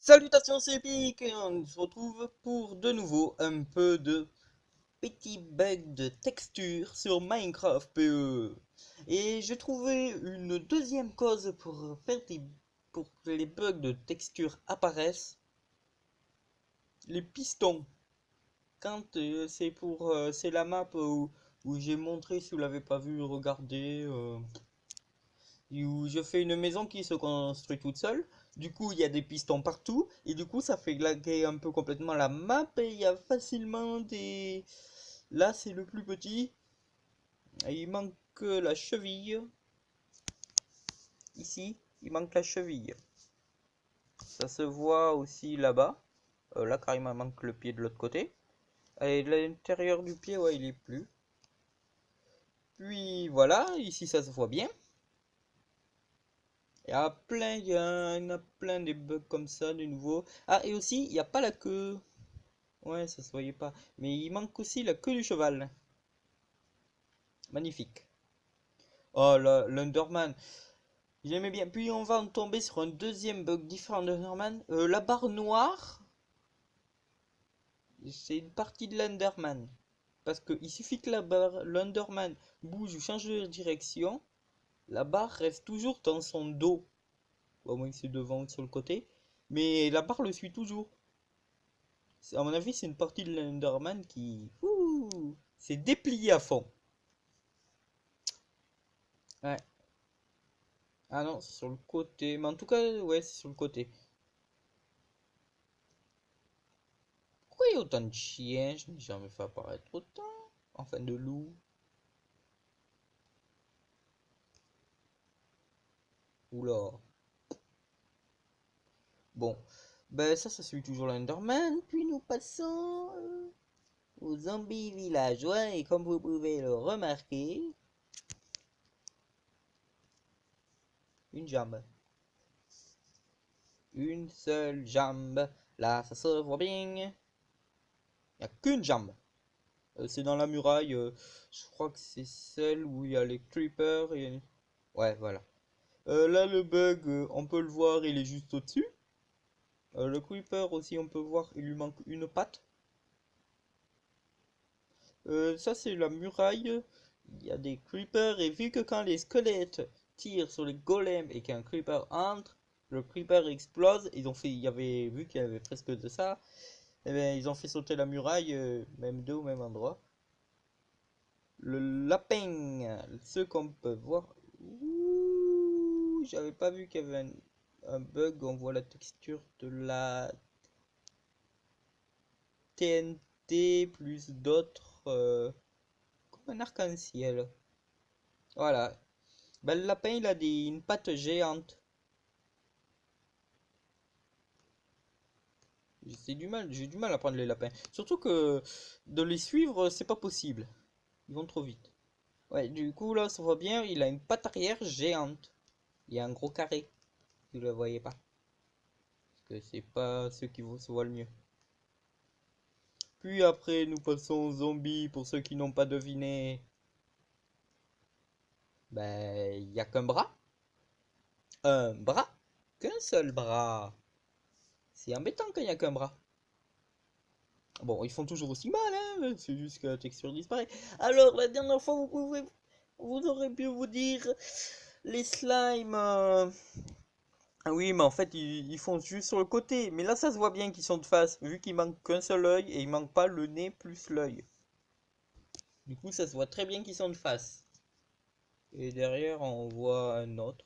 Salutations, c'est Epic et on se retrouve pour de nouveau un peu de petits bugs de texture sur Minecraft PE. Et j'ai trouvé une deuxième cause pour que les bugs de texture apparaissent. Les pistons. Quand c'est la map où j'ai montré, si vous l'avez pas vu, regardez. Où je fais une maison qui se construit toute seule. Du coup, il y a des pistons partout. Et du coup, ça fait glaguer un peu complètement la map. Et il y a facilement des... Là, c'est le plus petit. Et il manque la cheville. Ici, il manque la cheville. Ça se voit aussi là-bas. Là, carrément, il manque le pied de l'autre côté. Et l'intérieur du pied, ouais, il est plus. Puis voilà, ici, ça se voit bien. Il y en a plein des bugs comme ça, de nouveau. Ah, et aussi, il n'y a pas la queue. Ouais, ça se voyait pas. Mais il manque aussi la queue du cheval. Magnifique. Oh, l'Underman. J'aimais bien. Puis on va en tomber sur un deuxième bug différent d'Underman. La barre noire, c'est une partie de l'Underman. Parce qu'il suffit que l'Underman bouge ou change de direction, la barre reste toujours dans son dos. Au moins que c'est devant ou sur le côté. Mais la barre le suit toujours. À mon avis, c'est une partie de l'Enderman qui... s'est dépliée à fond. Ouais. Ah non, c'est sur le côté. Mais en tout cas, ouais, c'est sur le côté. Pourquoi il y a autant de chiens? Je n'ai jamais fait apparaître autant. Enfin, de loups. Oula. Bon. Ben ça suit toujours l'Enderman. Puis nous passons aux zombies villageois. Et comme vous pouvez le remarquer, une jambe. Une seule jambe. Là, ça se voit bien. Il n'y a qu'une jambe. C'est dans la muraille. Je crois que c'est celle où il y a les creepers. Ouais, voilà. Là, le bug, on peut le voir, il est juste au-dessus. Le creeper aussi, on peut voir, il lui manque une patte. Ça, c'est la muraille. Il y a des creepers. Et vu que quand les squelettes tirent sur les golems et qu'un creeper entre, le creeper explose. Il y avait, vu qu'il y avait presque de ça, eh bien, ils ont fait sauter la muraille, même deux au même endroit. Le lapin, ce qu'on peut voir. Ouh, j'avais pas vu qu'il y avait un bug. On voit la texture de la TNT plus d'autres. Comme un arc-en-ciel. Voilà. Ben, le lapin, il a une patte géante. J'ai du mal à prendre les lapins. Surtout que de les suivre, c'est pas possible. Ils vont trop vite. Ouais, du coup, là, ça voit bien, il a une patte arrière géante. Il y a un gros carré. Vous le voyez pas. Parce que c'est pas ceux qui se voient le mieux. Puis après, nous passons aux zombies pour ceux qui n'ont pas deviné. Ben, il n'y a qu'un bras. Un bras. Qu'un seul bras. C'est embêtant quand il n'y a qu'un bras. Bon, ils font toujours aussi mal, hein. C'est juste que la texture disparaît. Alors, la dernière fois, vous aurez pu vous dire, les slimes. Ah oui, mais en fait, ils font juste sur le côté. Mais là, ça se voit bien qu'ils sont de face, vu qu'il manque qu'un seul œil et il manque pas le nez plus l'œil. Du coup, ça se voit très bien qu'ils sont de face. Et derrière, on voit un autre.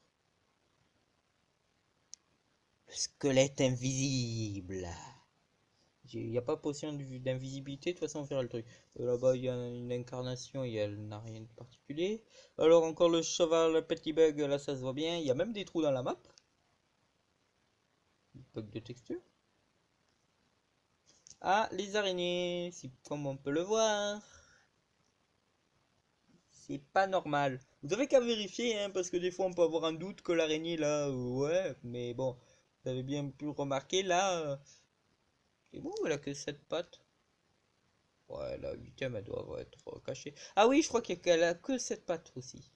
Le squelette invisible. Il n'y a pas potion d'invisibilité, de toute façon, on verra le truc. Là-bas, il y a une incarnation et elle n'a rien de particulier. Alors, encore le cheval, le petit bug, là, ça se voit bien. Il y a même des trous dans la map. Bug de texture. Ah, les araignées, comme on peut le voir. C'est pas normal. Vous avez qu'à vérifier, hein, parce que des fois on peut avoir un doute que l'araignée là, ouais, mais bon, vous avez bien pu remarquer là, c'est bon, elle a que 7 pattes. Ouais, la huitième elle doit être cachée. Ah oui, je crois qu'elle a que 7 pattes aussi.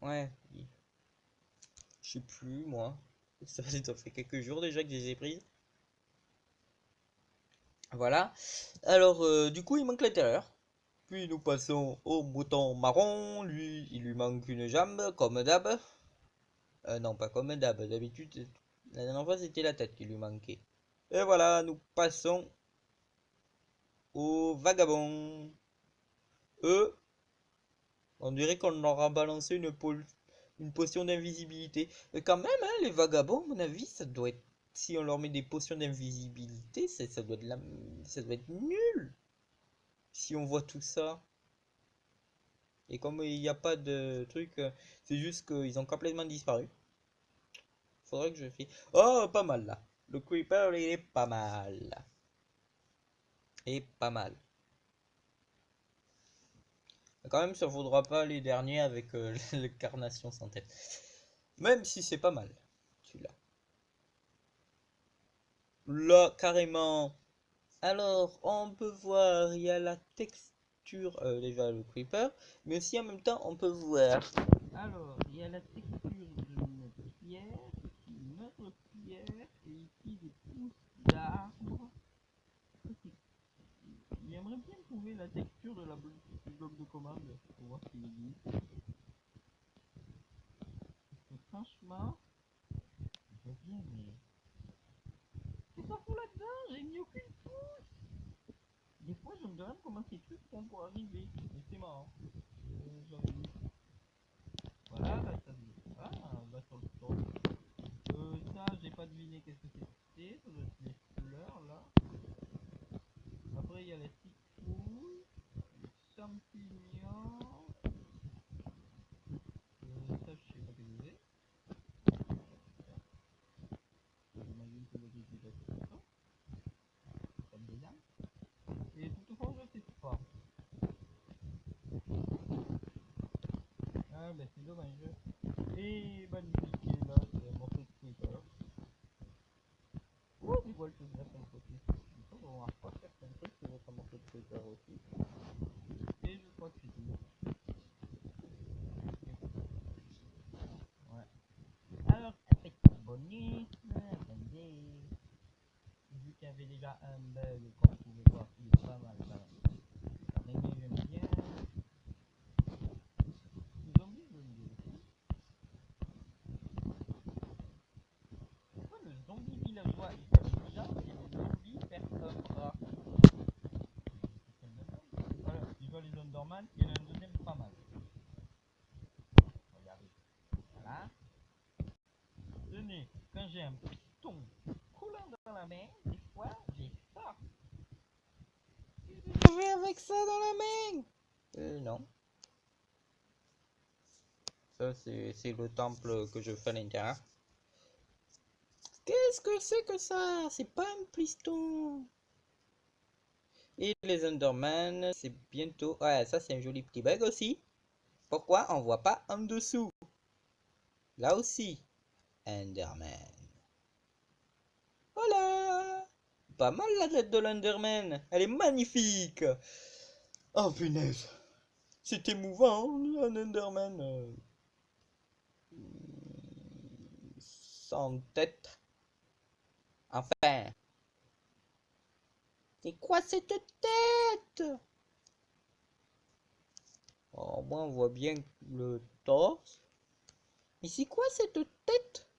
Ouais, je sais plus moi. Ça fait quelques jours déjà que je les ai prises. Voilà. Alors, du coup, il manque l'intérieur. Puis nous passons au mouton marron. Lui, il lui manque une jambe, comme d'hab. Non, pas comme d'hab. D'habitude, la dernière fois, c'était la tête qui lui manquait. Et voilà, nous passons au vagabond. Eux, on dirait qu'on leur a balancé une potion d'invisibilité. Mais quand même, hein, les vagabonds, à mon avis, ça doit être. Si on leur met des potions d'invisibilité, ça doit être ça doit être nul. Si on voit tout ça. Et comme il n'y a pas de truc, c'est juste qu'ils ont complètement disparu. Faudrait que je fasse. Oh, pas mal là. Le creeper, il est pas mal. Et pas mal. Quand même, ça vaudra pas les derniers avec le carnation sans tête. Même si c'est pas mal, celui-là. Là, carrément. Alors, on peut voir, il y a la texture, déjà le creeper, mais aussi en même temps, on peut voir. Alors, il y a la texture d'une pierre, une autre pierre, et ici des pousses d'arbres. J'aimerais bien trouver la texture de du bloc de commande pour voir ce qu'il dit. Parce que franchement, je veux bien, mais. C'est pas pour là-dedans, j'ai mis aucune pousse. Des fois, je me demande comment ces trucs font pour arriver. Mais c'est marrant. J'avais vu. Voilà, là, ça dit. Ah, là, sur le sol. Ça, j'ai pas deviné qu'est-ce que c'était. Ça doit être les fleurs, là. Après, il y a les citrouilles, les champignons. Ça, je sais pas ce que c'est. J'imagine que votre équipe a fait ça. Comme des dames. Et toutefois, je sais pas. Ah, bah, c'est dommage. Et bah, nickel, là, c'est un morceau de Twitter. Oh, c'est quoi le truc là sur le côté? Il faut qu'on remarque pas certains trucs sur votre morceau de Twitter aussi. Et je crois que c'est tout. Ouais. Alors, un petit bonus. Attendez. Vu qu'il y avait déjà un bug, comme vous pouvez voir, il est pas mal quand même. L'araignée, j'aime bien. Les zombies, je l'aime bien aussi. Pourquoi le zombie villageois il fait une jambe et le zombie perd un bras? Voilà, si je vois les Underman, il y en a un deuxième pas mal. Regardez. Voilà. Tenez, quand j'ai un piston coulant dans la main, des fois j'ai ça. Je vais avec ça dans la main. Non. Ça, c'est le temple que je fais à l'intérieur. Qu'est-ce que c'est que ça? C'est pas un piston. Et les Enderman, c'est bientôt. Ouais, ça, c'est un joli petit bug aussi. Pourquoi on voit pas en dessous? Là aussi, Enderman. Voilà! Pas mal la tête de l'Enderman. Elle est magnifique. Oh punaise. C'est émouvant, un Enderman. Sans tête. Enfin. C'est quoi cette tête? Oh, au moins on voit bien le torse. Mais c'est quoi cette tête?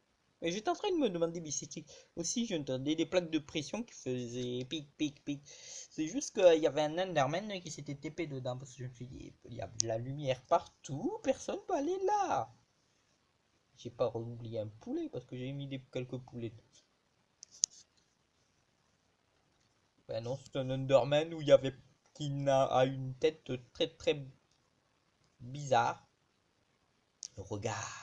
Et j'étais en train de me demander, mais c'était aussi, j'entendais des plaques de pression qui faisaient pic, pic, pic. C'est juste qu'il y avait un Enderman qui s'était TP dedans, parce que je me suis dit, il y a de la lumière partout, personne peut aller là. J'ai pas oublié un poulet, parce que j'ai mis quelques poulets. Ben non, c'est un Enderman où il y avait, a une tête très très bizarre. Le regard.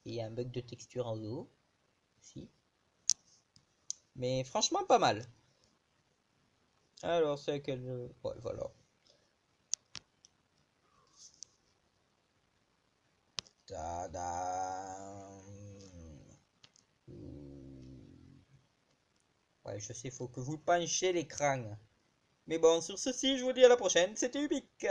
Et il y a un bug de texture en haut, si. Mais franchement, pas mal. Alors, c'est quel. Ouais, voilà. Tadam. Ouais, je sais, faut que vous penchez l'écran. Mais bon, sur ceci, je vous dis à la prochaine. C'était Ubik.